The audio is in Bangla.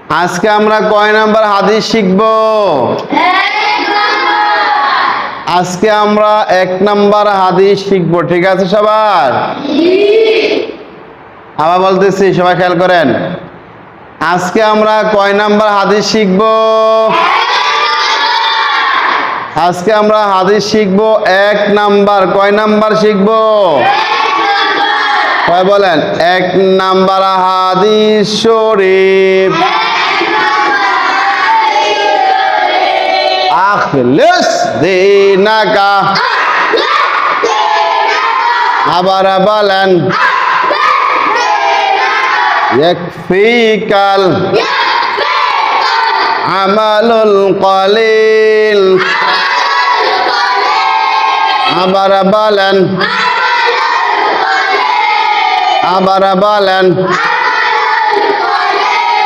আজকে আমরা কয় নাম্বার হাদিস শিখব? আজকে আমরা 1 নাম্বার হাদিস শিখব। ঠিক আছে সবার? আবার বলতেছি, সবাই খেয়াল করেন। আজকে আমরা কয় নাম্বার হাদিস শিখব? আজকে আমরা হাদিস শিখব 1 নাম্বার। কয় নাম্বার শিখব? কয় বলেন? 1 নাম্বার হাদিস শরীফ। আখলিস দীনাকা। আবার বলেন, ইয়াকফিকাল আমালুল কলিল। আবার বলেন, আবার বলেন,